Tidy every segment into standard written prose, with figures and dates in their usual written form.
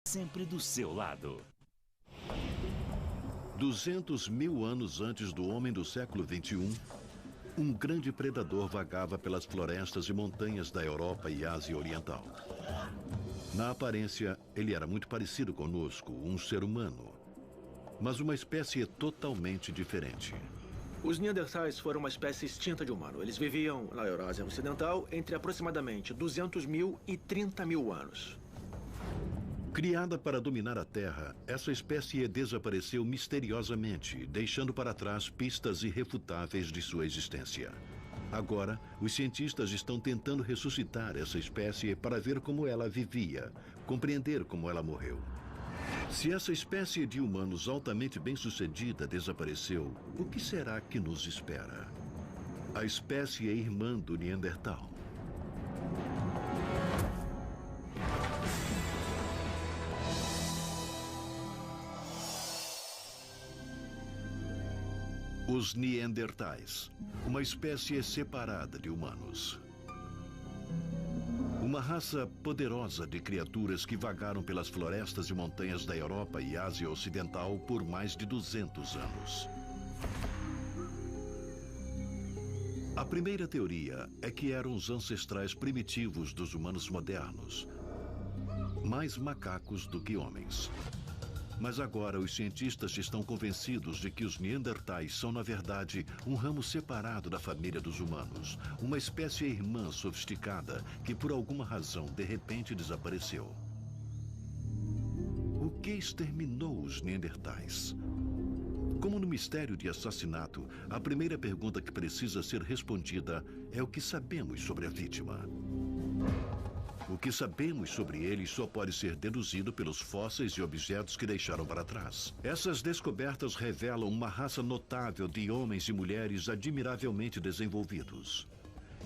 sempre do seu lado. 200 mil anos antes do homem do século XXI, um grande predador vagava pelas florestas e montanhas da Europa e Ásia Oriental. Na aparência, ele era muito parecido conosco, um ser humano, mas uma espécie totalmente diferente. Os Neandertais foram uma espécie extinta de humano. Eles viviam na Eurásia Ocidental entre aproximadamente 200 mil e 30 mil anos. Criada para dominar a Terra, essa espécie desapareceu misteriosamente, deixando para trás pistas irrefutáveis de sua existência. Agora, os cientistas estão tentando ressuscitar essa espécie para ver como ela vivia, compreender como ela morreu. Se essa espécie de humanos altamente bem-sucedida desapareceu, o que será que nos espera? A espécie é irmã do Neandertal. Os Neandertais, uma espécie separada de humanos. Uma raça poderosa de criaturas que vagaram pelas florestas e montanhas da Europa e Ásia Ocidental por mais de 200 anos. A primeira teoria é que eram os ancestrais primitivos dos humanos modernos, mais macacos do que homens. Mas agora os cientistas estão convencidos de que os Neandertais são, na verdade, um ramo separado da família dos humanos, uma espécie irmã sofisticada que, por alguma razão, de repente desapareceu. O que exterminou os Neandertais? Como no mistério de assassinato, a primeira pergunta que precisa ser respondida é o que sabemos sobre a vítima. O que sabemos sobre eles só pode ser deduzido pelos fósseis e objetos que deixaram para trás. Essas descobertas revelam uma raça notável de homens e mulheres admiravelmente desenvolvidos.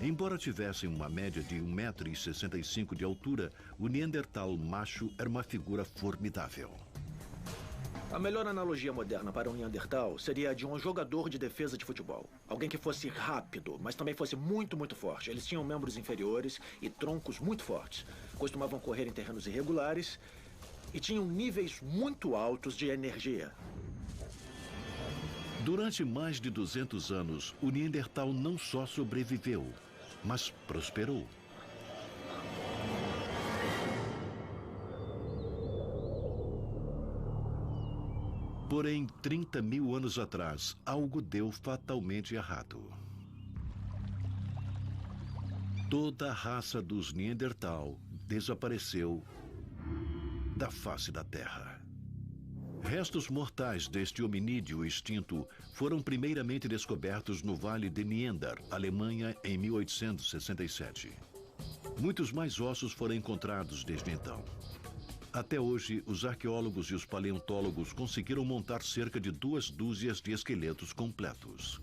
Embora tivessem uma média de 1,65 m de altura, o Neandertal macho era uma figura formidável. A melhor analogia moderna para um Neandertal seria a de um jogador de defesa de futebol. Alguém que fosse rápido, mas também fosse muito, muito forte. Eles tinham membros inferiores e troncos muito fortes. Costumavam correr em terrenos irregulares e tinham níveis muito altos de energia. Durante mais de 200 anos, o Neandertal não só sobreviveu, mas prosperou. Porém, 30 mil anos atrás, algo deu fatalmente errado. Toda a raça dos Neandertal desapareceu da face da Terra. Restos mortais deste hominídeo extinto foram primeiramente descobertos no Vale de Neander, Alemanha, em 1867. Muitos mais ossos foram encontrados desde então. Até hoje, os arqueólogos e os paleontólogos conseguiram montar cerca de 2 dúzias de esqueletos completos.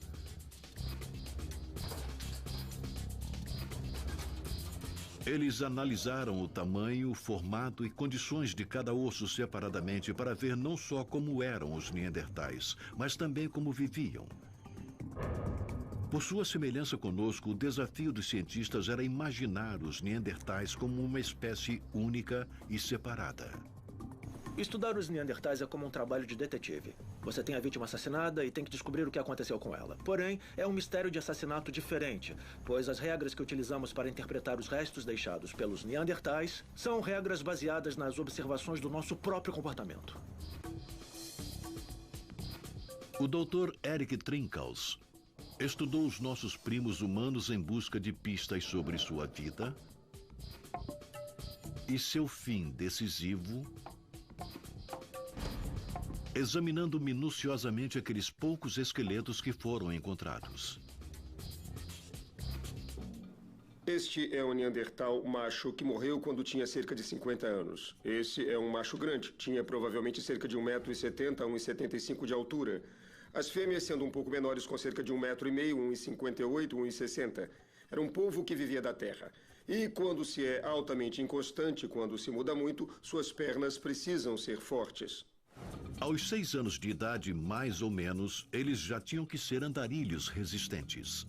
Eles analisaram o tamanho, formato e condições de cada osso separadamente para ver não só como eram os Neandertais, mas também como viviam. Por sua semelhança conosco, o desafio dos cientistas era imaginar os Neandertais como uma espécie única e separada. Estudar os Neandertais é como um trabalho de detetive. Você tem a vítima assassinada e tem que descobrir o que aconteceu com ela. Porém, é um mistério de assassinato diferente, pois as regras que utilizamos para interpretar os restos deixados pelos Neandertais são regras baseadas nas observações do nosso próprio comportamento. O Dr. Eric Trinkaus estudou os nossos primos humanos em busca de pistas sobre sua vida e seu fim decisivo, examinando minuciosamente aqueles poucos esqueletos que foram encontrados. Este é um Neandertal macho que morreu quando tinha cerca de 50 anos. Esse é um macho grande, tinha provavelmente cerca de 1,70 m a 1,75 m de altura. As fêmeas sendo um pouco menores, com cerca de 1,5 m, 1,58 m, 1,60 m. Era um povo que vivia da terra. E quando se é altamente inconstante, quando se muda muito, suas pernas precisam ser fortes. Aos 6 anos de idade, mais ou menos, eles já tinham que ser andarilhos resistentes.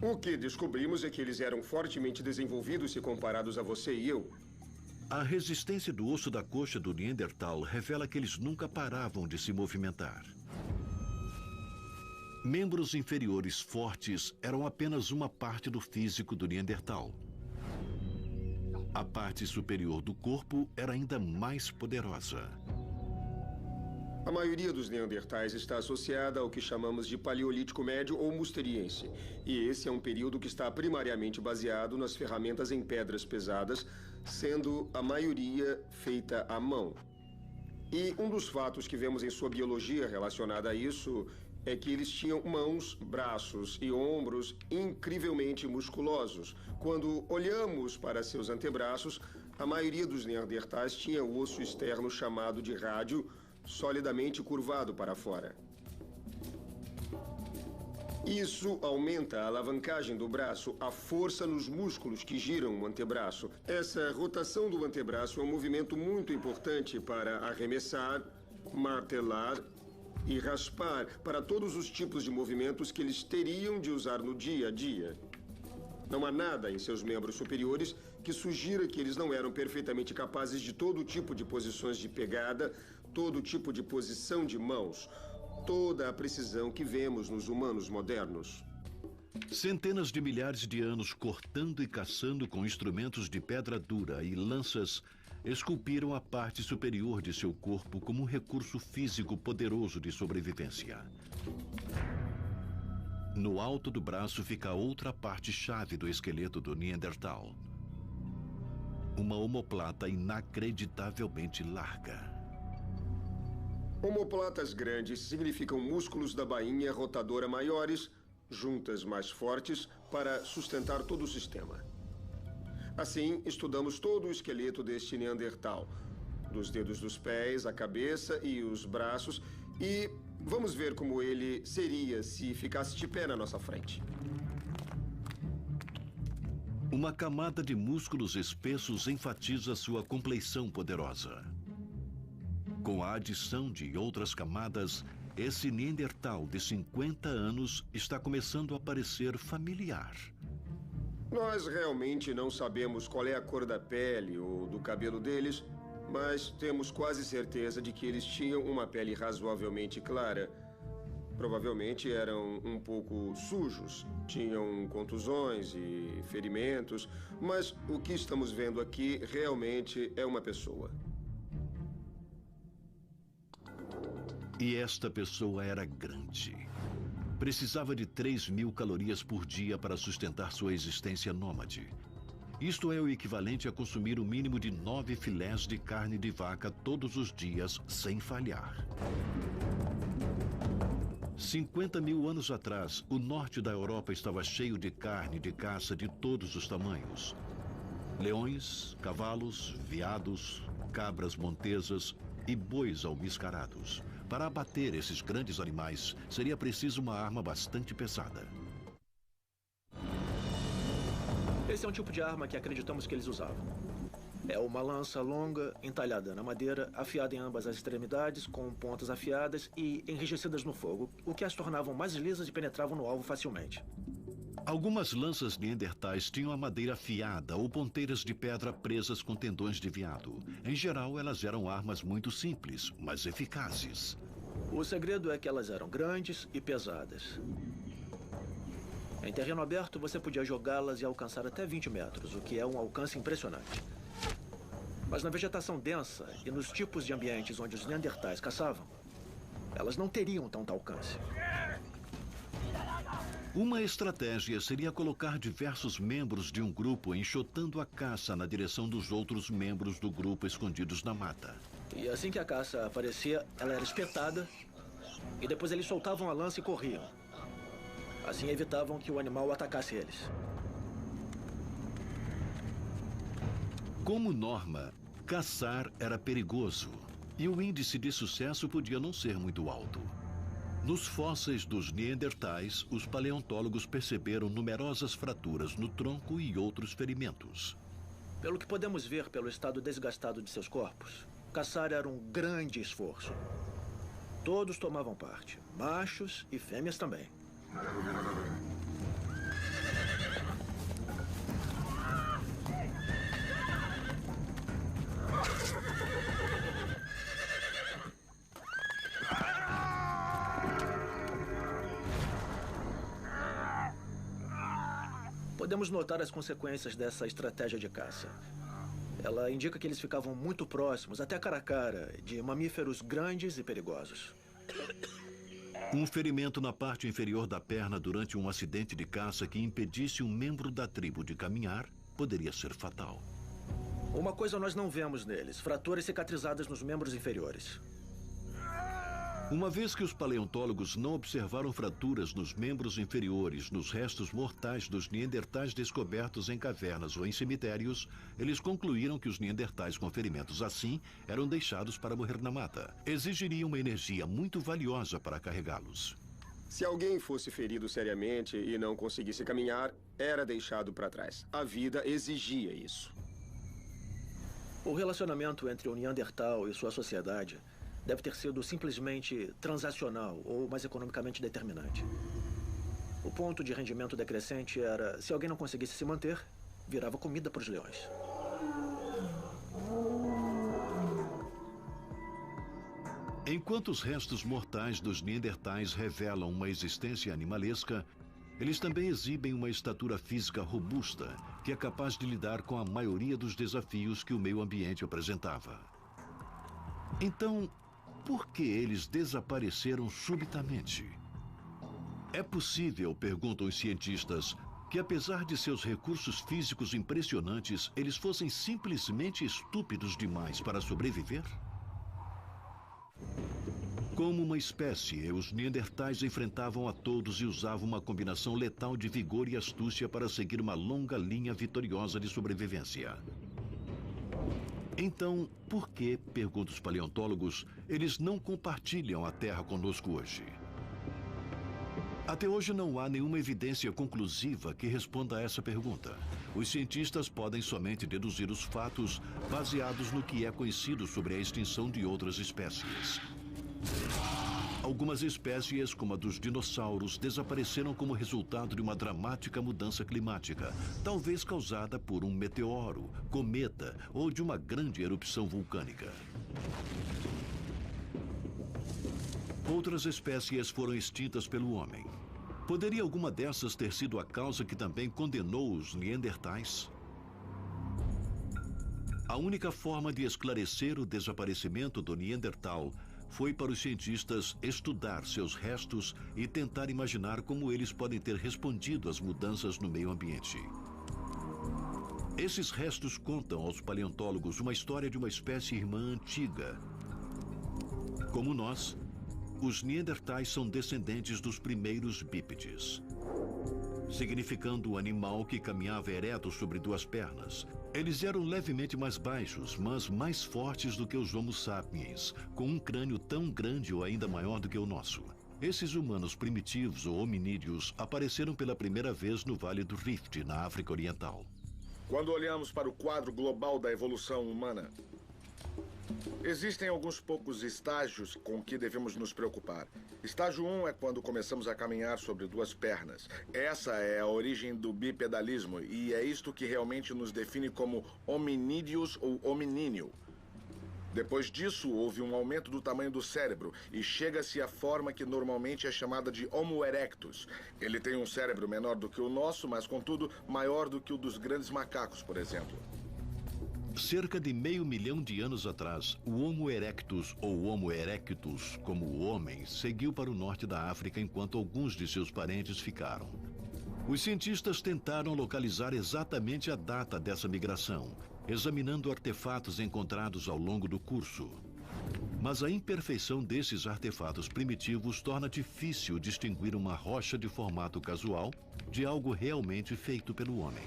O que descobrimos é que eles eram fortemente desenvolvidos se comparados a você e eu. A resistência do osso da coxa do Neandertal revela que eles nunca paravam de se movimentar. Membros inferiores fortes eram apenas uma parte do físico do Neandertal. A parte superior do corpo era ainda mais poderosa. A maioria dos neandertais está associada ao que chamamos de Paleolítico Médio ou Musteriense. E esse é um período que está primariamente baseado nas ferramentas em pedras pesadas, sendo a maioria feita à mão. E um dos fatos que vemos em sua biologia relacionada a isso é que eles tinham mãos, braços e ombros incrivelmente musculosos. Quando olhamos para seus antebraços, a maioria dos neandertais tinha o osso externo chamado de rádio, solidamente curvado para fora. Isso aumenta a alavancagem do braço, a força nos músculos que giram o antebraço. Essa rotação do antebraço é um movimento muito importante para arremessar, martelar e raspar, para todos os tipos de movimentos que eles teriam de usar no dia a dia. Não há nada em seus membros superiores que sugira que eles não eram perfeitamente capazes de todo tipo de posições de pegada, todo tipo de posição de mãos, toda a precisão que vemos nos humanos modernos. Centenas de milhares de anos cortando e caçando com instrumentos de pedra dura e lanças esculpiram a parte superior de seu corpo como um recurso físico poderoso de sobrevivência. No alto do braço fica outra parte-chave do esqueleto do Neandertal. Uma omoplata inacreditavelmente larga. Omoplatas grandes significam músculos da bainha rotadora maiores, juntas mais fortes, para sustentar todo o sistema. Assim, estudamos todo o esqueleto deste Neandertal, dos dedos dos pés, a cabeça e os braços, e vamos ver como ele seria se ficasse de pé na nossa frente. Uma camada de músculos espessos enfatiza sua compleição poderosa. Com a adição de outras camadas, esse Neandertal de 50 anos está começando a parecer familiar. Nós realmente não sabemos qual é a cor da pele ou do cabelo deles, mas temos quase certeza de que eles tinham uma pele razoavelmente clara. Provavelmente eram um pouco sujos, tinham contusões e ferimentos, mas o que estamos vendo aqui realmente é uma pessoa. E esta pessoa era grande. Precisava de 3.000 calorias por dia para sustentar sua existência nômade. Isto é o equivalente a consumir o mínimo de 9 filés de carne de vaca todos os dias, sem falhar. 50.000 anos atrás, o norte da Europa estava cheio de carne de caça de todos os tamanhos. Leões, cavalos, veados, cabras montesas e bois almiscarados. Para abater esses grandes animais, seria preciso uma arma bastante pesada. Esse é um tipo de arma que acreditamos que eles usavam. É uma lança longa, entalhada na madeira, afiada em ambas as extremidades, com pontas afiadas e enrijecidas no fogo, o que as tornavam mais lisas e penetravam no alvo facilmente. Algumas lanças neandertais tinham a madeira afiada ou ponteiras de pedra presas com tendões de veado. Em geral, elas eram armas muito simples, mas eficazes. O segredo é que elas eram grandes e pesadas. Em terreno aberto, você podia jogá-las e alcançar até 20 metros, o que é um alcance impressionante. Mas na vegetação densa e nos tipos de ambientes onde os neandertais caçavam, elas não teriam tanto alcance. Uma estratégia seria colocar diversos membros de um grupo enxotando a caça na direção dos outros membros do grupo escondidos na mata. E assim que a caça aparecia, ela era espetada e depois eles soltavam a lança e corriam. Assim evitavam que o animal atacasse eles. Como norma, caçar era perigoso e o índice de sucesso podia não ser muito alto. Nos fósseis dos neandertais, os paleontólogos perceberam numerosas fraturas no tronco e outros ferimentos. Pelo que podemos ver pelo estado desgastado de seus corpos, caçar era um grande esforço. Todos tomavam parte, machos e fêmeas também. Podemos notar as consequências dessa estratégia de caça. Ela indica que eles ficavam muito próximos, até cara a cara, de mamíferos grandes e perigosos. Um ferimento na parte inferior da perna durante um acidente de caça que impedisse um membro da tribo de caminhar poderia ser fatal. Uma coisa nós não vemos neles: fraturas cicatrizadas nos membros inferiores. Uma vez que os paleontólogos não observaram fraturas nos membros inferiores nos restos mortais dos neandertais descobertos em cavernas ou em cemitérios, eles concluíram que os neandertais com ferimentos assim eram deixados para morrer na mata. Exigiria uma energia muito valiosa para carregá-los. Se alguém fosse ferido seriamente e não conseguisse caminhar, era deixado para trás. A vida exigia isso. O relacionamento entre o Neandertal e sua sociedade deve ter sido simplesmente transacional ou mais economicamente determinante. O ponto de rendimento decrescente era: se alguém não conseguisse se manter, virava comida para os leões. Enquanto os restos mortais dos neandertais revelam uma existência animalesca, eles também exibem uma estatura física robusta, que é capaz de lidar com a maioria dos desafios que o meio ambiente apresentava. Então, por que eles desapareceram subitamente? É possível, perguntam os cientistas, que apesar de seus recursos físicos impressionantes, eles fossem simplesmente estúpidos demais para sobreviver? Como uma espécie, os neandertais enfrentavam a todos e usavam uma combinação letal de vigor e astúcia para seguir uma longa linha vitoriosa de sobrevivência. Então, por que, perguntam os paleontólogos, eles não compartilham a Terra conosco hoje? Até hoje não há nenhuma evidência conclusiva que responda a essa pergunta. Os cientistas podem somente deduzir os fatos baseados no que é conhecido sobre a extinção de outras espécies. Algumas espécies, como a dos dinossauros, desapareceram como resultado de uma dramática mudança climática, talvez causada por um meteoro, cometa ou de uma grande erupção vulcânica. Outras espécies foram extintas pelo homem. Poderia alguma dessas ter sido a causa que também condenou os neandertais? A única forma de esclarecer o desaparecimento do Neandertal foi para os cientistas estudar seus restos e tentar imaginar como eles podem ter respondido às mudanças no meio ambiente. Esses restos contam aos paleontólogos uma história de uma espécie irmã antiga. Como nós, os neandertais são descendentes dos primeiros bípedes, significando o animal que caminhava ereto sobre duas pernas. Eles eram levemente mais baixos, mas mais fortes do que os Homo sapiens, com um crânio tão grande ou ainda maior do que o nosso. Esses humanos primitivos ou hominídeos apareceram pela primeira vez no Vale do Rift, na África Oriental. Quando olhamos para o quadro global da evolução humana, existem alguns poucos estágios com que devemos nos preocupar. Estágio 1 é quando começamos a caminhar sobre duas pernas. Essa é a origem do bipedalismo e é isto que realmente nos define como hominídeos ou hominíneo. Depois disso, houve um aumento do tamanho do cérebro e chega-se à forma que normalmente é chamada de Homo erectus. Ele tem um cérebro menor do que o nosso, mas, contudo, maior do que o dos grandes macacos, por exemplo. Cerca de 500 mil de anos atrás, o Homo erectus, ou Homo erectus, como o homem, seguiu para o norte da África enquanto alguns de seus parentes ficaram. Os cientistas tentaram localizar exatamente a data dessa migração, examinando artefatos encontrados ao longo do curso. Mas a imperfeição desses artefatos primitivos torna difícil distinguir uma rocha de formato casual de algo realmente feito pelo homem.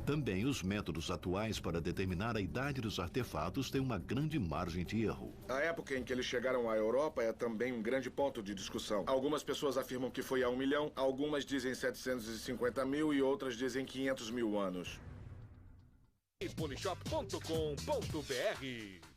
Também os métodos atuais para determinar a idade dos artefatos têm uma grande margem de erro. A época em que eles chegaram à Europa é também um grande ponto de discussão. Algumas pessoas afirmam que foi há 1 milhão, algumas dizem 750 mil e outras dizem 500 mil anos. Polishop.com.br.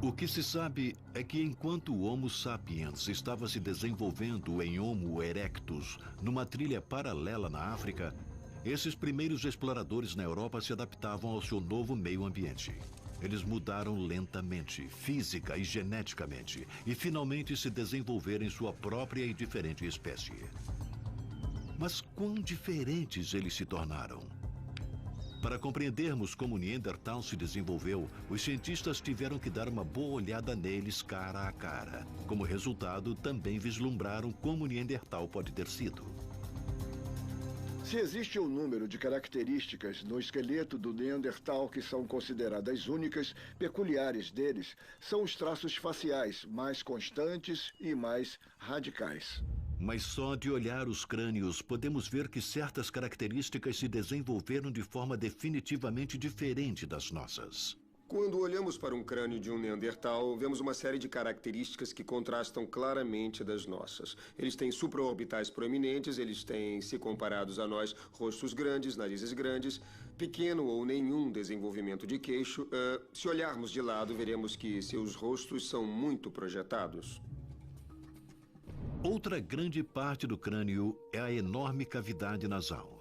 O que se sabe é que enquanto o Homo sapiens estava se desenvolvendo em Homo erectus, numa trilha paralela na África, esses primeiros exploradores na Europa se adaptavam ao seu novo meio ambiente. Eles mudaram lentamente, física e geneticamente, e finalmente se desenvolveram em sua própria e diferente espécie. Mas quão diferentes eles se tornaram? Para compreendermos como o Neandertal se desenvolveu, os cientistas tiveram que dar uma boa olhada neles cara a cara. Como resultado, também vislumbraram como o Neandertal pode ter sido. Se existe um número de características no esqueleto do Neandertal que são consideradas únicas, peculiares deles, são os traços faciais mais constantes e mais radicais. Mas só de olhar os crânios podemos ver que certas características se desenvolveram de forma definitivamente diferente das nossas. Quando olhamos para um crânio de um Neandertal, vemos uma série de características que contrastam claramente das nossas. Eles têm supraorbitais proeminentes, eles têm, se comparados a nós, rostos grandes, narizes grandes, pequeno ou nenhum desenvolvimento de queixo. Se olharmos de lado, veremos que seus rostos são muito projetados. Outra grande parte do crânio é a enorme cavidade nasal.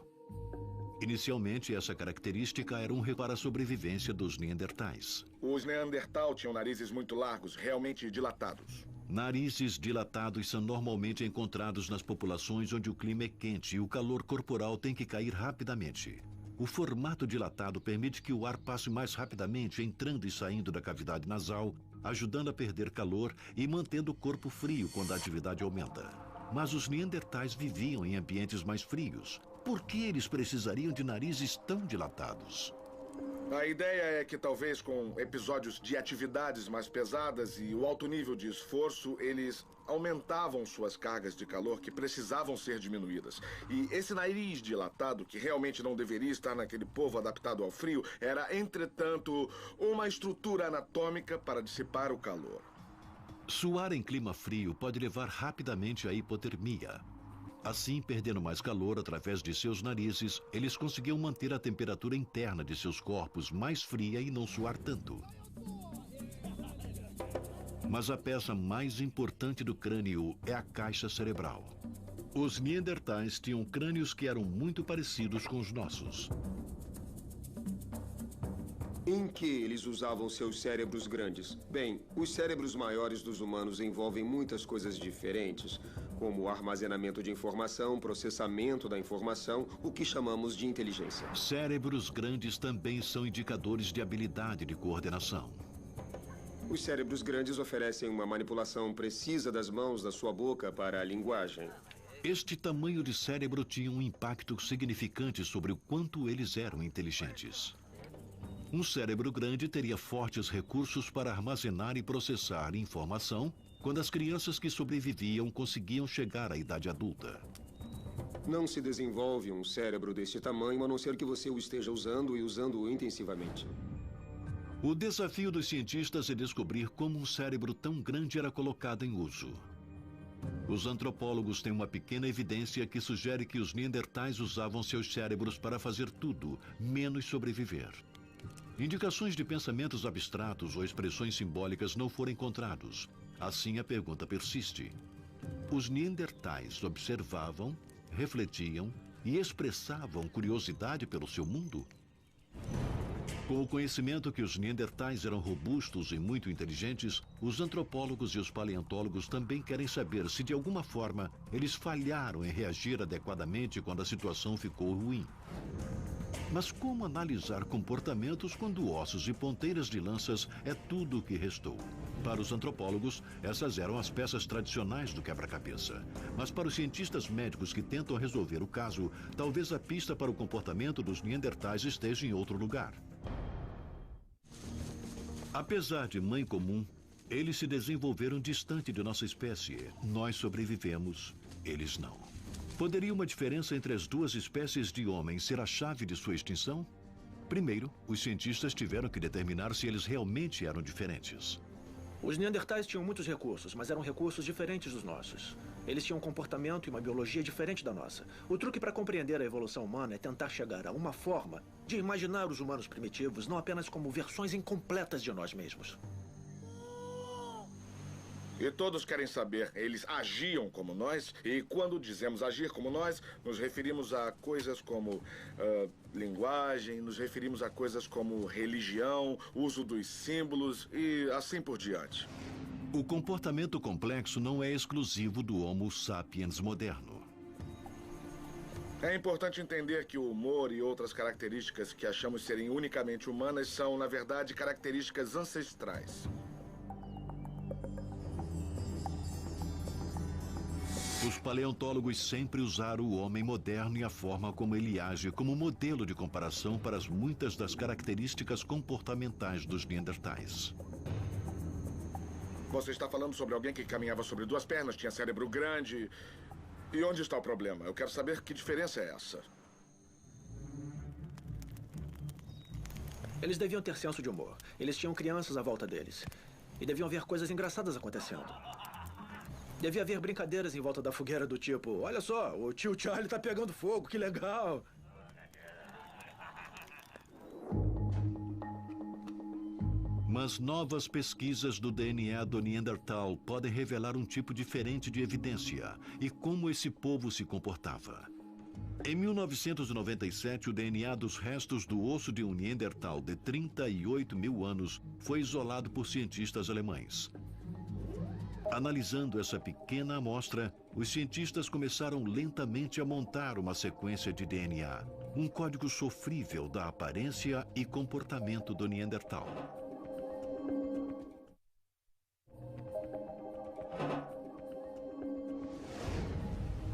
Inicialmente, essa característica era para a sobrevivência dos Neandertais. Os Neandertal tinham narizes muito largos, realmente dilatados. Narizes dilatados são normalmente encontrados nas populações onde o clima é quente e o calor corporal tem que cair rapidamente. O formato dilatado permite que o ar passe mais rapidamente entrando e saindo da cavidade nasal, ajudando a perder calor e mantendo o corpo frio quando a atividade aumenta. Mas os Neandertais viviam em ambientes mais frios. Por que eles precisariam de narizes tão dilatados? A ideia é que talvez com episódios de atividades mais pesadas e o alto nível de esforço, eles aumentavam suas cargas de calor que precisavam ser diminuídas. E esse nariz dilatado, que realmente não deveria estar naquele povo adaptado ao frio, era, entretanto, uma estrutura anatômica para dissipar o calor. Suar em clima frio pode levar rapidamente à hipotermia. Assim, perdendo mais calor através de seus narizes, eles conseguiam manter a temperatura interna de seus corpos mais fria e não suar tanto. Mas a peça mais importante do crânio é a caixa cerebral. Os Neandertais tinham crânios que eram muito parecidos com os nossos. Em que eles usavam seus cérebros grandes? Bem, os cérebros maiores dos humanos envolvem muitas coisas diferentes, como armazenamento de informação, processamento da informação, o que chamamos de inteligência. Cérebros grandes também são indicadores de habilidade de coordenação. Os cérebros grandes oferecem uma manipulação precisa das mãos da sua boca para a linguagem. Este tamanho de cérebro tinha um impacto significante sobre o quanto eles eram inteligentes. Um cérebro grande teria fortes recursos para armazenar e processar informação quando as crianças que sobreviviam conseguiam chegar à idade adulta. Não se desenvolve um cérebro deste tamanho a não ser que você o esteja usando e usando-o intensivamente. O desafio dos cientistas é descobrir como um cérebro tão grande era colocado em uso. Os antropólogos têm uma pequena evidência que sugere que os Neandertais usavam seus cérebros para fazer tudo, menos sobreviver. Indicações de pensamentos abstratos ou expressões simbólicas não foram encontrados. Assim, a pergunta persiste. Os Neandertais observavam, refletiam e expressavam curiosidade pelo seu mundo? Com o conhecimento que os Neandertais eram robustos e muito inteligentes, os antropólogos e os paleontólogos também querem saber se, de alguma forma, eles falharam em reagir adequadamente quando a situação ficou ruim. Mas como analisar comportamentos quando ossos e ponteiras de lanças é tudo o que restou? Para os antropólogos, essas eram as peças tradicionais do quebra-cabeça. Mas para os cientistas médicos que tentam resolver o caso, talvez a pista para o comportamento dos Neandertais esteja em outro lugar. Apesar de mãe comum, eles se desenvolveram distante de nossa espécie. Nós sobrevivemos, eles não. Poderia uma diferença entre as duas espécies de homens ser a chave de sua extinção? Primeiro, os cientistas tiveram que determinar se eles realmente eram diferentes. Os Neandertais tinham muitos recursos, mas eram recursos diferentes dos nossos. Eles tinham um comportamento e uma biologia diferente da nossa. O truque para compreender a evolução humana é tentar chegar a uma forma de imaginar os humanos primitivos não apenas como versões incompletas de nós mesmos. E todos querem saber, eles agiam como nós? E quando dizemos agir como nós, nos referimos a coisas como linguagem, nos referimos a coisas como religião, uso dos símbolos e assim por diante. O comportamento complexo não é exclusivo do Homo sapiens moderno. É importante entender que o humor e outras características que achamos serem unicamente humanas são, na verdade, características ancestrais. Os paleontólogos sempre usaram o homem moderno e a forma como ele age como modelo de comparação para as muitas das características comportamentais dos neandertais. Você está falando sobre alguém que caminhava sobre duas pernas, tinha cérebro grande. E onde está o problema? Eu quero saber que diferença é essa. Eles deviam ter senso de humor. Eles tinham crianças à volta deles. E deviam ver coisas engraçadas acontecendo. Devia haver brincadeiras em volta da fogueira do tipo: olha só, o tio Charlie tá pegando fogo, que legal. Mas novas pesquisas do DNA do Neandertal podem revelar um tipo diferente de evidência e como esse povo se comportava. Em 1997, o DNA dos restos do osso de um Neandertal de 38 mil anos foi isolado por cientistas alemães. Analisando essa pequena amostra, os cientistas começaram lentamente a montar uma sequência de DNA, um código sofrível da aparência e comportamento do Neandertal.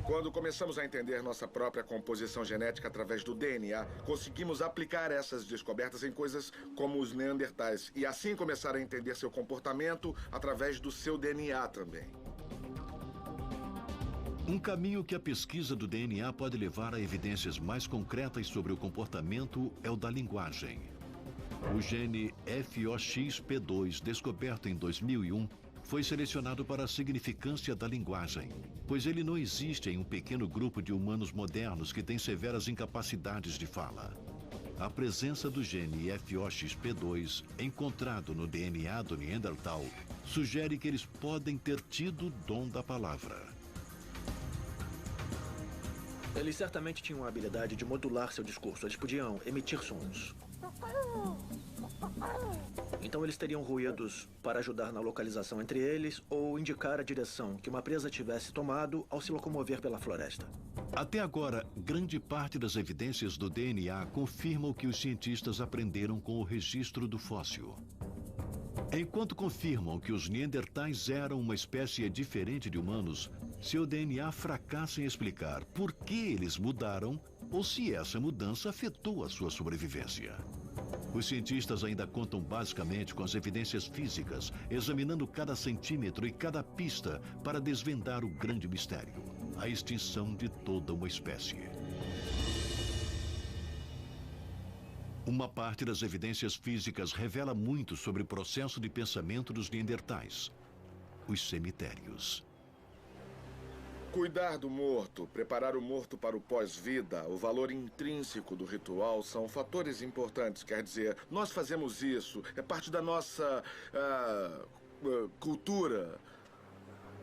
Quando começamos a entender nossa própria composição genética através do DNA, conseguimos aplicar essas descobertas em coisas como os neandertais e assim começar a entender seu comportamento através do seu DNA também. Um caminho que a pesquisa do DNA pode levar a evidências mais concretas sobre o comportamento é o da linguagem. O gene FOXP2, descoberto em 2001, foi selecionado para a significância da linguagem, pois ele não existe em um pequeno grupo de humanos modernos que têm severas incapacidades de fala. A presença do gene FOXP2, encontrado no DNA do Neandertal, sugere que eles podem ter tido o dom da palavra. Eles certamente tinham a habilidade de modular seu discurso. Eles podiam emitir sons. Então eles teriam ruídos para ajudar na localização entre eles ou indicar a direção que uma presa tivesse tomado ao se locomover pela floresta. Até agora, grande parte das evidências do DNA confirmam o que os cientistas aprenderam com o registro do fóssil. Enquanto confirmam que os neandertais eram uma espécie diferente de humanos, seu DNA fracassa em explicar por que eles mudaram ou se essa mudança afetou a sua sobrevivência. Os cientistas ainda contam basicamente com as evidências físicas, examinando cada centímetro e cada pista para desvendar o grande mistério, a extinção de toda uma espécie. Uma parte das evidências físicas revela muito sobre o processo de pensamento dos neandertais: os cemitérios. Cuidar do morto, preparar o morto para o pós-vida, o valor intrínseco do ritual são fatores importantes. Quer dizer, nós fazemos isso, é parte da nossa cultura.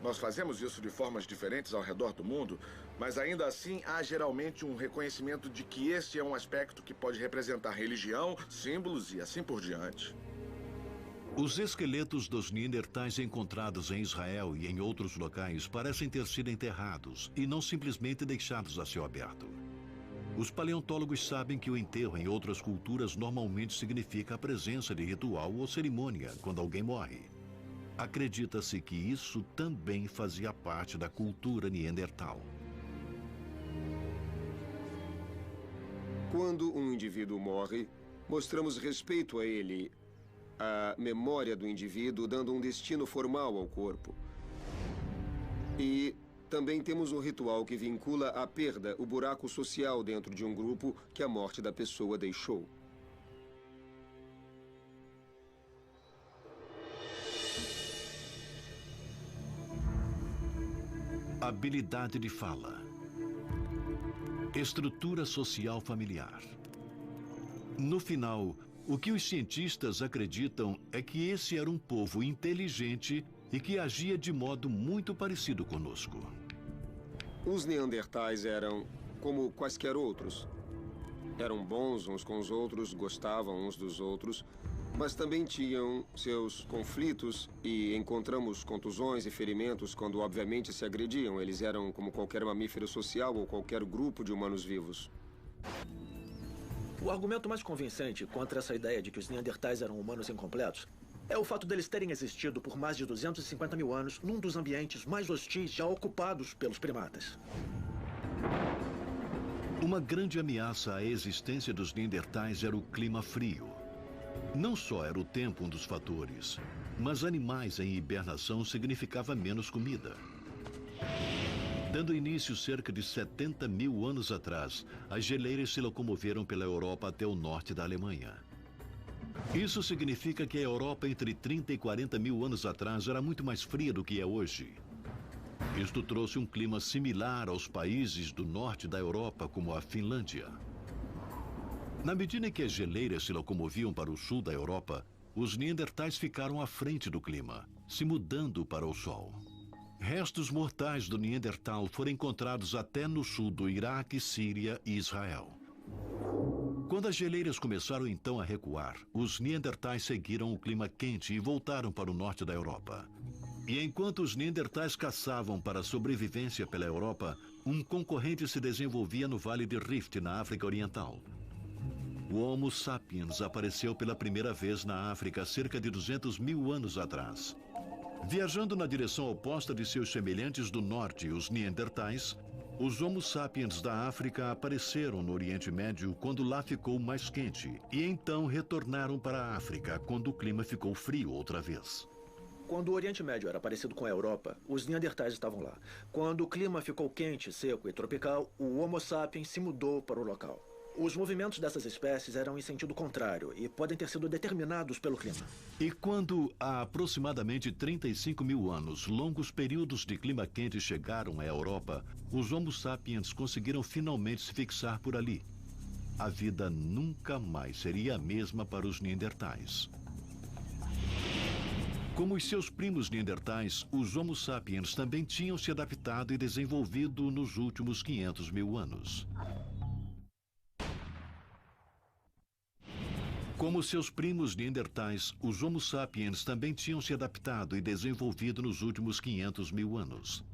Nós fazemos isso de formas diferentes ao redor do mundo, mas ainda assim há geralmente um reconhecimento de que esse é um aspecto que pode representar religião, símbolos e assim por diante. Os esqueletos dos neandertais encontrados em Israel e em outros locais parecem ter sido enterrados e não simplesmente deixados a céu aberto. Os paleontólogos sabem que o enterro em outras culturas normalmente significa a presença de ritual ou cerimônia quando alguém morre. Acredita-se que isso também fazia parte da cultura neandertal. Quando um indivíduo morre, mostramos respeito a ele, a memória do indivíduo, dando um destino formal ao corpo. E também temos um ritual que vincula a perda, o buraco social dentro de um grupo que a morte da pessoa deixou. Habilidade de fala. Estrutura social familiar. No final, o que os cientistas acreditam é que esse era um povo inteligente e que agia de modo muito parecido conosco. Os neandertais eram como quaisquer outros. Eram bons uns com os outros, gostavam uns dos outros, Mas também tinham seus conflitos e encontramos contusões e ferimentos quando obviamente se agrediam. Eles eram como qualquer mamífero social ou qualquer grupo de humanos vivos. O argumento mais convincente contra essa ideia de que os Neandertais eram humanos incompletos é o fato deles terem existido por mais de 250 mil anos num dos ambientes mais hostis já ocupados pelos primatas. Uma grande ameaça à existência dos Neandertais era o clima frio. Não só era o tempo um dos fatores, mas animais em hibernação significava menos comida. Dando início cerca de 70 mil anos atrás, as geleiras se locomoveram pela Europa até o norte da Alemanha. Isso significa que a Europa entre 30 e 40 mil anos atrás era muito mais fria do que é hoje. Isto trouxe um clima similar aos países do norte da Europa, como a Finlândia. Na medida em que as geleiras se locomoviam para o sul da Europa, os Neandertais ficaram à frente do clima, se mudando para o sol. Restos mortais do Neandertal foram encontrados até no sul do Iraque, Síria e Israel. Quando as geleiras começaram então a recuar, os Neandertais seguiram o clima quente e voltaram para o norte da Europa. E enquanto os Neandertais caçavam para a sobrevivência pela Europa, um concorrente se desenvolvia no Vale de Rift, na África Oriental. O Homo sapiens apareceu pela primeira vez na África cerca de 200 mil anos atrás. Viajando na direção oposta de seus semelhantes do norte, os Neandertais, os Homo sapiens da África apareceram no Oriente Médio quando lá ficou mais quente, e então retornaram para a África quando o clima ficou frio outra vez. Quando o Oriente Médio era parecido com a Europa, os Neandertais estavam lá. Quando o clima ficou quente, seco e tropical, o Homo sapiens se mudou para o local. Os movimentos dessas espécies eram em sentido contrário e podem ter sido determinados pelo clima. E quando, há aproximadamente 35 mil anos, longos períodos de clima quente chegaram à Europa, os Homo sapiens conseguiram finalmente se fixar por ali. A vida nunca mais seria a mesma para os Neandertais. Como os seus primos Neandertais, os Homo sapiens também tinham se adaptado e desenvolvido nos últimos 500 mil anos. Como seus primos Neandertais, os Homo sapiens também tinham se adaptado e desenvolvido nos últimos 500 mil anos.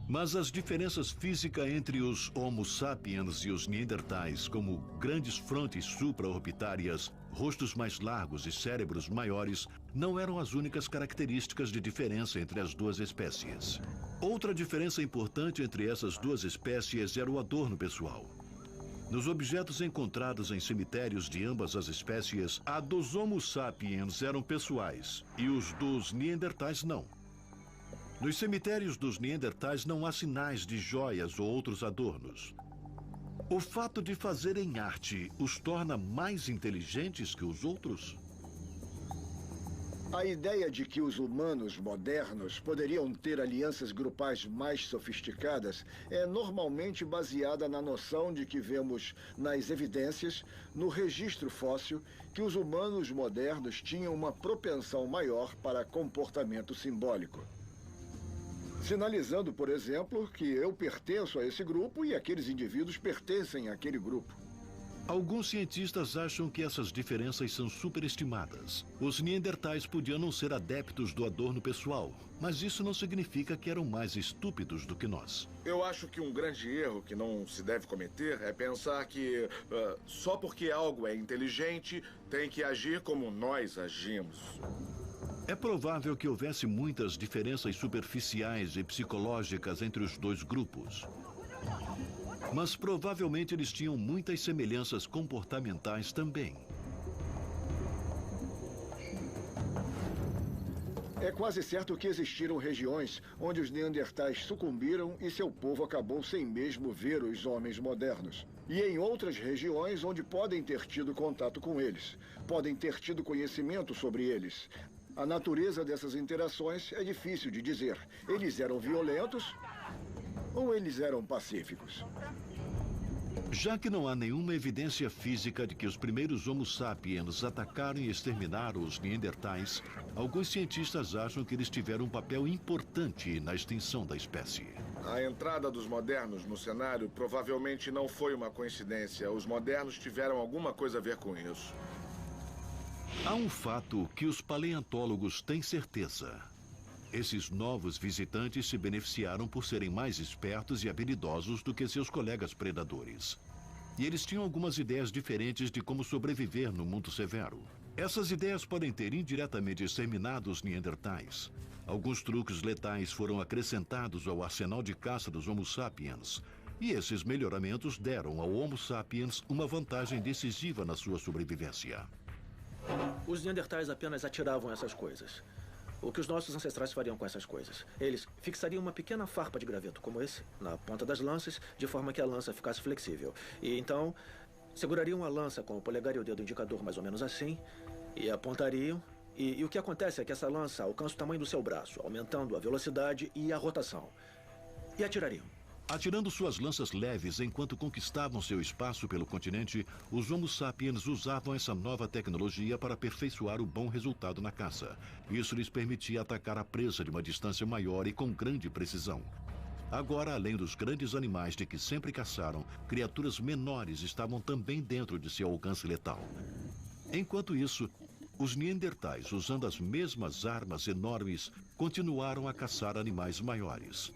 Mas as diferenças físicas entre os Homo sapiens e os Neandertais, como grandes frontes supraorbitárias, rostos mais largos e cérebros maiores, não eram as únicas características de diferença entre as duas espécies. Outra diferença importante entre essas duas espécies era o adorno pessoal. Nos objetos encontrados em cemitérios de ambas as espécies, a dos Homo sapiens eram pessoais e os dos Neandertais não. Nos cemitérios dos Neandertais não há sinais de joias ou outros adornos. O fato de fazerem arte os torna mais inteligentes que os outros? A ideia de que os humanos modernos poderiam ter alianças grupais mais sofisticadas é normalmente baseada na noção de que vemos nas evidências, no registro fóssil, que os humanos modernos tinham uma propensão maior para comportamento simbólico. Sinalizando, por exemplo, que eu pertenço a esse grupo e aqueles indivíduos pertencem àquele grupo. Alguns cientistas acham que essas diferenças são superestimadas. Os Neandertais podiam não ser adeptos do adorno pessoal, mas isso não significa que eram mais estúpidos do que nós. Eu acho que um grande erro que não se deve cometer é pensar que só porque algo é inteligente tem que agir como nós agimos. É provável que houvesse muitas diferenças superficiais e psicológicas entre os dois grupos. Mas provavelmente eles tinham muitas semelhanças comportamentais também. É quase certo que existiram regiões onde os Neandertais sucumbiram e seu povo acabou sem mesmo ver os homens modernos. E em outras regiões onde podem ter tido contato com eles, podem ter tido conhecimento sobre eles. A natureza dessas interações é difícil de dizer. Eles eram violentos ou eles eram pacíficos? Já que não há nenhuma evidência física de que os primeiros Homo sapiens atacaram e exterminaram os Neandertais, alguns cientistas acham que eles tiveram um papel importante na extinção da espécie. A entrada dos modernos no cenário provavelmente não foi uma coincidência. Os modernos tiveram alguma coisa a ver com isso. Há um fato que os paleontólogos têm certeza. Esses novos visitantes se beneficiaram por serem mais espertos e habilidosos do que seus colegas predadores. E eles tinham algumas ideias diferentes de como sobreviver no mundo severo. Essas ideias podem ter indiretamente exterminado os Neandertais. Alguns truques letais foram acrescentados ao arsenal de caça dos Homo sapiens. E esses melhoramentos deram ao Homo sapiens uma vantagem decisiva na sua sobrevivência. Os Neandertais apenas atiravam essas coisas. O que os nossos ancestrais fariam com essas coisas? Eles fixariam uma pequena farpa de graveto, como esse, na ponta das lanças, de forma que a lança ficasse flexível. E então, segurariam a lança com o polegar e o dedo indicador mais ou menos assim, e apontariam. E o que acontece é que essa lança alcança o tamanho do seu braço, aumentando a velocidade e a rotação. E atirariam. Atirando suas lanças leves enquanto conquistavam seu espaço pelo continente, os Homo sapiens usavam essa nova tecnologia para aperfeiçoar o bom resultado na caça. Isso lhes permitia atacar a presa de uma distância maior e com grande precisão. Agora, além dos grandes animais de que sempre caçaram, criaturas menores estavam também dentro de seu alcance letal. Enquanto isso, os Neandertais, usando as mesmas armas enormes, continuaram a caçar animais maiores.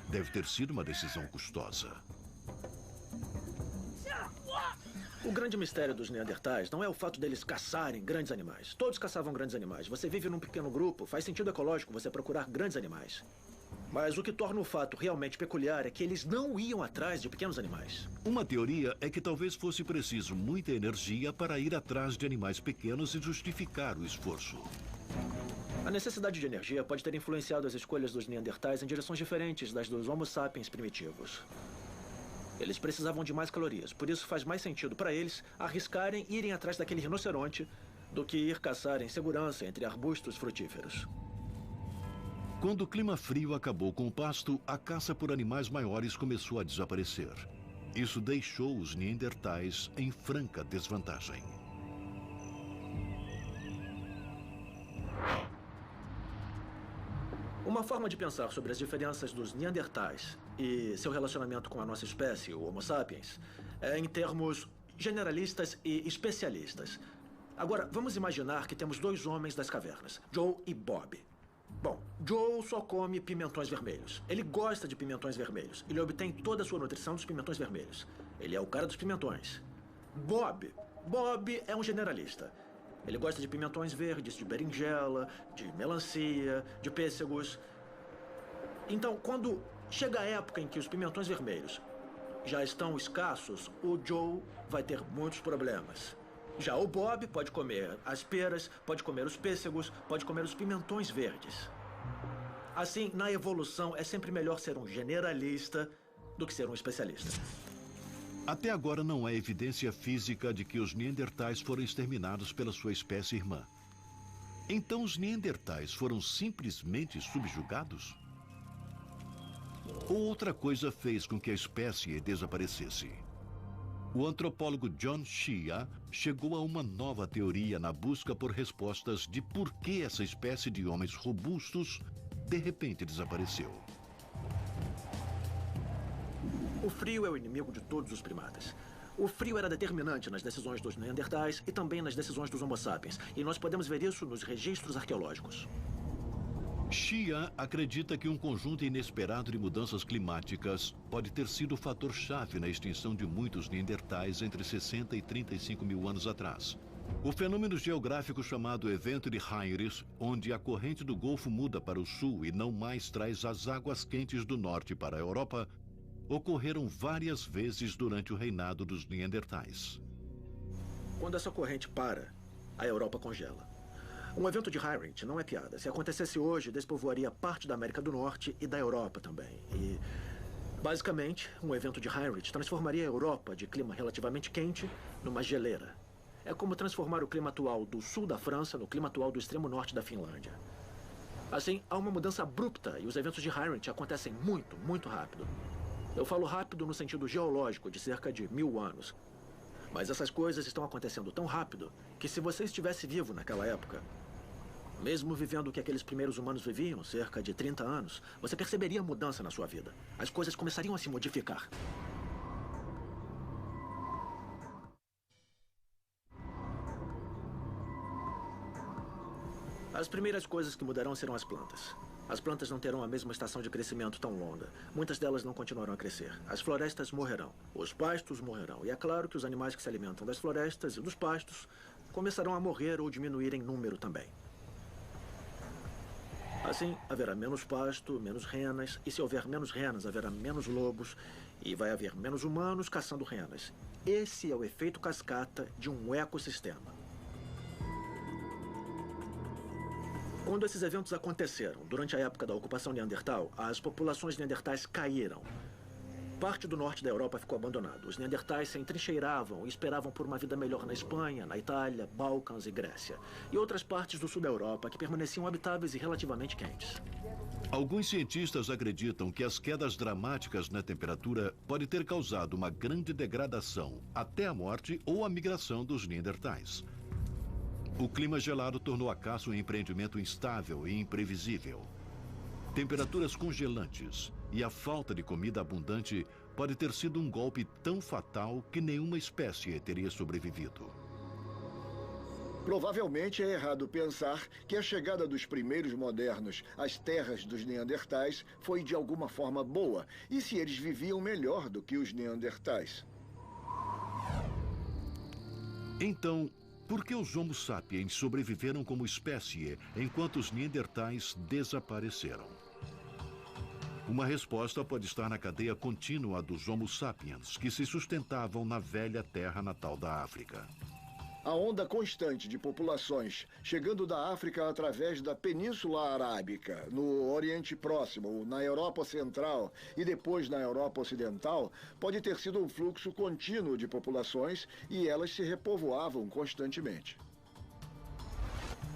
Deve ter sido uma decisão custosa. O grande mistério dos Neandertais não é o fato deles caçarem grandes animais. Todos caçavam grandes animais. Você vive num pequeno grupo, faz sentido ecológico você procurar grandes animais. Mas o que torna o fato realmente peculiar é que eles não iam atrás de pequenos animais. Uma teoria é que talvez fosse preciso muita energia para ir atrás de animais pequenos e justificar o esforço. A necessidade de energia pode ter influenciado as escolhas dos Neandertais em direções diferentes das dos Homo sapiens primitivos. Eles precisavam de mais calorias, por isso faz mais sentido para eles arriscarem irem atrás daquele rinoceronte do que ir caçar em segurança entre arbustos frutíferos. Quando o clima frio acabou com o pasto, a caça por animais maiores começou a desaparecer. Isso deixou os Neandertais em franca desvantagem. Uma forma de pensar sobre as diferenças dos Neandertais e seu relacionamento com a nossa espécie, o Homo sapiens, é em termos generalistas e especialistas. Agora, vamos imaginar que temos dois homens das cavernas, Joe e Bob. Bom, Joe só come pimentões vermelhos. Ele gosta de pimentões vermelhos. Ele obtém toda a sua nutrição dos pimentões vermelhos. Ele é o cara dos pimentões. Bob é um generalista. Ele gosta de pimentões verdes, de berinjela, de melancia, de pêssegos. Então, quando chega a época em que os pimentões vermelhos já estão escassos, o Joe vai ter muitos problemas. Já o Bob pode comer as peras, pode comer os pêssegos, pode comer os pimentões verdes. Assim, na evolução, é sempre melhor ser um generalista do que ser um especialista. Até agora não há evidência física de que os Neandertais foram exterminados pela sua espécie irmã. Então os Neandertais foram simplesmente subjugados? Ou outra coisa fez com que a espécie desaparecesse? O antropólogo John Shea chegou a uma nova teoria na busca por respostas de por que essa espécie de homens robustos de repente desapareceu. O frio é o inimigo de todos os primatas. O frio era determinante nas decisões dos Neandertais e também nas decisões dos Homo sapiens. E nós podemos ver isso nos registros arqueológicos. Shea acredita que um conjunto inesperado de mudanças climáticas pode ter sido o fator-chave na extinção de muitos Neandertais entre 60 e 35 mil anos atrás. O fenômeno geográfico chamado Evento de Heinrich, onde a corrente do Golfo muda para o sul e não mais traz as águas quentes do norte para a Europa, ocorreram várias vezes durante o reinado dos Neandertais. Quando essa corrente para, a Europa congela. Um evento de Heinrich não é piada. Se acontecesse hoje, despovoaria parte da América do Norte e da Europa também. E, basicamente, um evento de Heinrich transformaria a Europa, de clima relativamente quente, numa geleira. É como transformar o clima atual do sul da França no clima atual do extremo norte da Finlândia. Assim, há uma mudança abrupta e os eventos de Heinrich acontecem muito, muito rápido. Eu falo rápido no sentido geológico, de cerca de 1000 anos. Mas essas coisas estão acontecendo tão rápido que se você estivesse vivo naquela época, mesmo vivendo o que aqueles primeiros humanos viviam, cerca de 30 anos, você perceberia mudança na sua vida. As coisas começariam a se modificar. As primeiras coisas que mudarão serão as plantas. As plantas não terão a mesma estação de crescimento tão longa. Muitas delas não continuarão a crescer. As florestas morrerão. Os pastos morrerão. E é claro que os animais que se alimentam das florestas e dos pastos começarão a morrer ou diminuir em número também. Assim, haverá menos pasto, menos renas. E se houver menos renas, haverá menos lobos. E vai haver menos humanos caçando renas. Esse é o efeito cascata de um ecossistema. Quando esses eventos aconteceram, durante a época da ocupação neandertal, as populações neandertais caíram. Parte do norte da Europa ficou abandonado. Os neandertais se entrincheiravam e esperavam por uma vida melhor na Espanha, na Itália, Balcãs e Grécia. E outras partes do sul da Europa que permaneciam habitáveis e relativamente quentes. Alguns cientistas acreditam que as quedas dramáticas na temperatura podem ter causado uma grande degradação, até a morte ou a migração dos neandertais. O clima gelado tornou a caça um empreendimento instável e imprevisível. Temperaturas congelantes e a falta de comida abundante pode ter sido um golpe tão fatal que nenhuma espécie teria sobrevivido. Provavelmente é errado pensar que a chegada dos primeiros modernos às terras dos neandertais foi de alguma forma boa, e se eles viviam melhor do que os neandertais. Então, por que os Homo sapiens sobreviveram como espécie enquanto os neandertais desapareceram? Uma resposta pode estar na cadeia contínua dos Homo sapiens, que se sustentavam na velha terra natal da África. A onda constante de populações chegando da África através da Península Arábica, no Oriente Próximo, na Europa Central e depois na Europa Ocidental, pode ter sido um fluxo contínuo de populações e elas se repovoavam constantemente.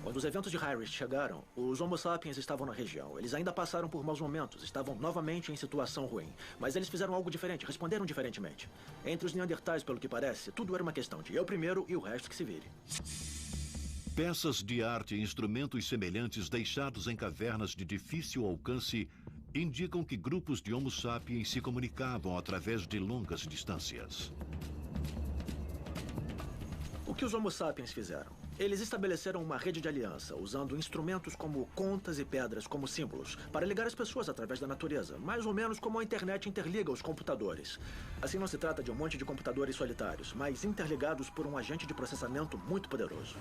Quando os eventos de High Risk chegaram, os Homo sapiens estavam na região. Eles ainda passaram por maus momentos, estavam novamente em situação ruim. Mas eles fizeram algo diferente, responderam diferentemente. Entre os neandertais, pelo que parece, tudo era uma questão de eu primeiro e o resto que se vire. Peças de arte e instrumentos semelhantes deixados em cavernas de difícil alcance indicam que grupos de Homo sapiens se comunicavam através de longas distâncias. O que os Homo sapiens fizeram? Eles estabeleceram uma rede de aliança, usando instrumentos como contas e pedras como símbolos, para ligar as pessoas através da natureza, mais ou menos como a internet interliga os computadores. Assim, não se trata de um monte de computadores solitários, mas interligados por um agente de processamento muito poderoso.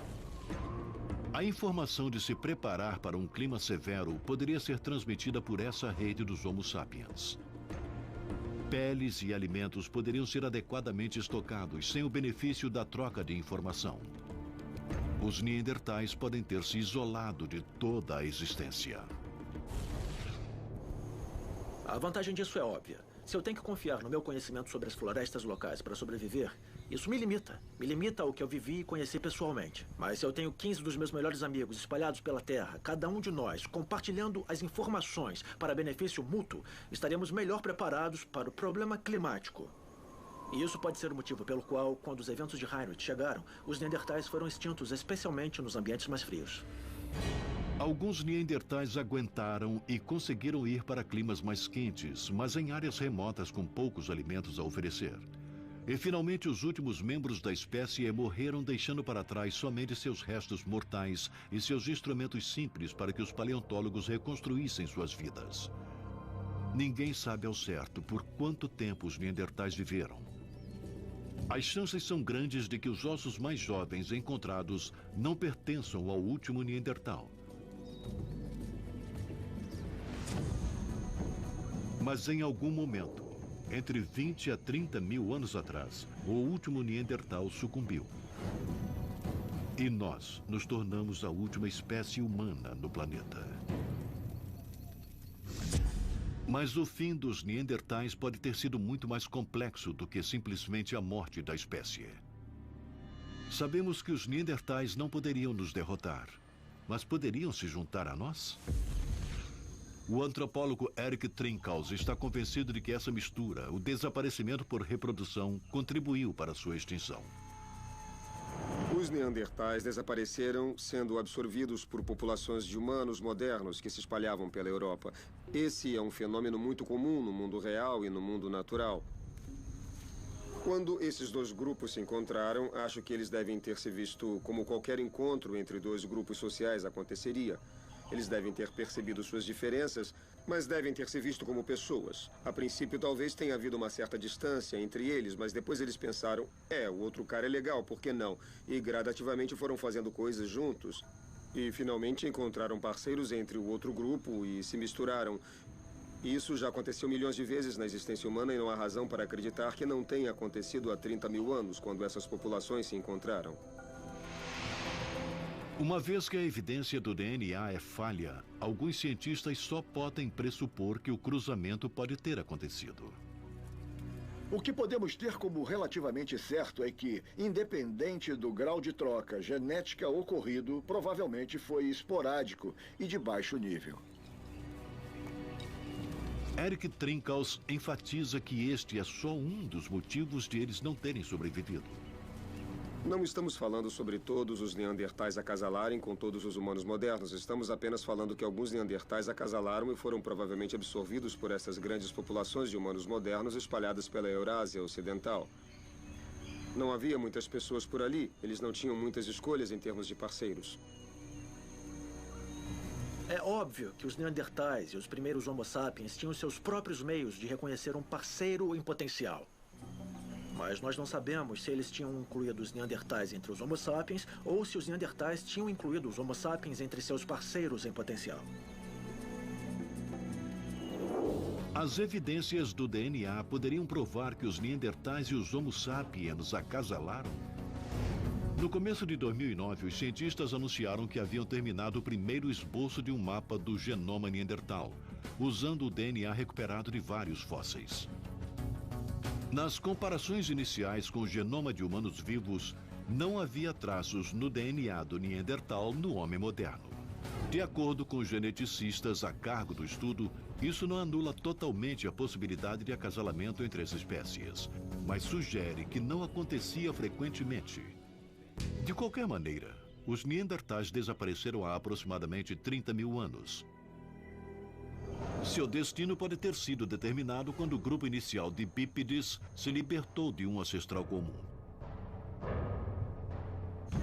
A informação de se preparar para um clima severo poderia ser transmitida por essa rede dos Homo sapiens. Peles e alimentos poderiam ser adequadamente estocados sem o benefício da troca de informação. Os neandertais podem ter se isolado de toda a existência. A vantagem disso é óbvia. Se eu tenho que confiar no meu conhecimento sobre as florestas locais para sobreviver, isso me limita. Me limita ao que eu vivi e conheci pessoalmente. Mas se eu tenho 15 dos meus melhores amigos espalhados pela Terra, cada um de nós compartilhando as informações para benefício mútuo, estaremos melhor preparados para o problema climático. E isso pode ser o motivo pelo qual, quando os eventos de Heinrich chegaram, os neandertais foram extintos, especialmente nos ambientes mais frios. Alguns neandertais aguentaram e conseguiram ir para climas mais quentes, mas em áreas remotas com poucos alimentos a oferecer. E finalmente os últimos membros da espécie morreram, deixando para trás somente seus restos mortais e seus instrumentos simples para que os paleontólogos reconstruíssem suas vidas. Ninguém sabe ao certo por quanto tempo os neandertais viveram. As chances são grandes de que os ossos mais jovens encontrados não pertençam ao último neandertal. Mas em algum momento, entre 20 a 30 mil anos atrás, o último neandertal sucumbiu. E nós nos tornamos a última espécie humana no planeta. Mas o fim dos neandertais pode ter sido muito mais complexo do que simplesmente a morte da espécie. Sabemos que os neandertais não poderiam nos derrotar, mas poderiam se juntar a nós? O antropólogo Eric Trinkaus está convencido de que essa mistura, o desaparecimento por reprodução, contribuiu para sua extinção. Os neandertais desapareceram, sendo absorvidos por populações de humanos modernos que se espalhavam pela Europa. Esse é um fenômeno muito comum no mundo real e no mundo natural. Quando esses dois grupos se encontraram, acho que eles devem ter se visto como qualquer encontro entre dois grupos sociais aconteceria. Eles devem ter percebido suas diferenças, mas devem ter se visto como pessoas. A princípio, talvez tenha havido uma certa distância entre eles, mas depois eles pensaram, o outro cara é legal, por que não? E gradativamente foram fazendo coisas juntos. E finalmente encontraram parceiros entre o outro grupo e se misturaram. Isso já aconteceu milhões de vezes na existência humana e não há razão para acreditar que não tenha acontecido há 30 mil anos, quando essas populações se encontraram. Uma vez que a evidência do DNA é falha, alguns cientistas só podem pressupor que o cruzamento pode ter acontecido. O que podemos ter como relativamente certo é que, independente do grau de troca genética ocorrido, provavelmente foi esporádico e de baixo nível. Eric Trinkaus enfatiza que este é só um dos motivos de eles não terem sobrevivido. Não estamos falando sobre todos os neandertais acasalarem com todos os humanos modernos. Estamos apenas falando que alguns neandertais acasalaram e foram provavelmente absorvidos por essas grandes populações de humanos modernos espalhadas pela Eurásia Ocidental. Não havia muitas pessoas por ali. Eles não tinham muitas escolhas em termos de parceiros. É óbvio que os neandertais e os primeiros Homo sapiens tinham seus próprios meios de reconhecer um parceiro em potencial. Mas nós não sabemos se eles tinham incluído os neandertais entre os Homo sapiens ou se os neandertais tinham incluído os Homo sapiens entre seus parceiros em potencial. As evidências do DNA poderiam provar que os neandertais e os Homo sapiens acasalaram? No começo de 2009, os cientistas anunciaram que haviam terminado o primeiro esboço de um mapa do genoma neandertal, usando o DNA recuperado de vários fósseis. Nas comparações iniciais com o genoma de humanos vivos, não havia traços no DNA do neandertal no homem moderno. De acordo com os geneticistas a cargo do estudo, isso não anula totalmente a possibilidade de acasalamento entre as espécies, mas sugere que não acontecia frequentemente. De qualquer maneira, os neandertais desapareceram há aproximadamente 30 mil anos. Seu destino pode ter sido determinado quando o grupo inicial de bípedes se libertou de um ancestral comum.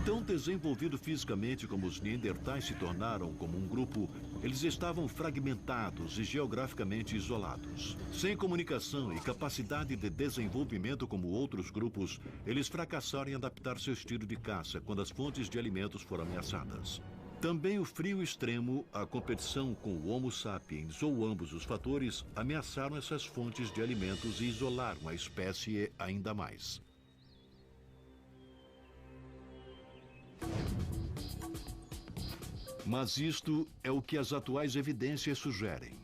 Tão desenvolvido fisicamente como os neandertais se tornaram como um grupo, eles estavam fragmentados e geograficamente isolados. Sem comunicação e capacidade de desenvolvimento como outros grupos, eles fracassaram em adaptar seu estilo de caça quando as fontes de alimentos foram ameaçadas. Também o frio extremo, a competição com o Homo sapiens ou ambos os fatores ameaçaram essas fontes de alimentos e isolaram a espécie ainda mais. Mas isto é o que as atuais evidências sugerem.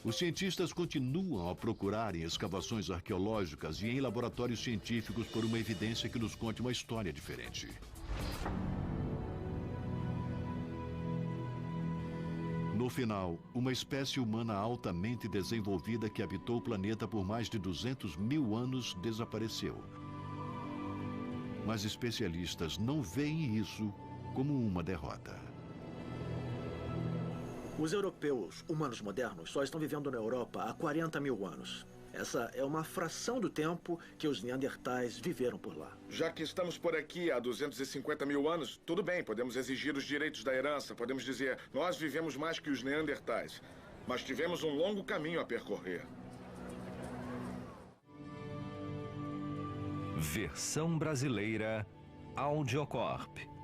Os cientistas continuam a procurar em escavações arqueológicas e em laboratórios científicos por uma evidência que nos conte uma história diferente. No final, uma espécie humana altamente desenvolvida que habitou o planeta por mais de 200 mil anos desapareceu. Mas especialistas não veem isso como uma derrota. Os europeus, humanos modernos, só estão vivendo na Europa há 40 mil anos. Essa é uma fração do tempo que os neandertais viveram por lá. Já que estamos por aqui há 250 mil anos, tudo bem, podemos exigir os direitos da herança. Podemos dizer, nós vivemos mais que os neandertais, mas tivemos um longo caminho a percorrer. Versão brasileira Audiocorp.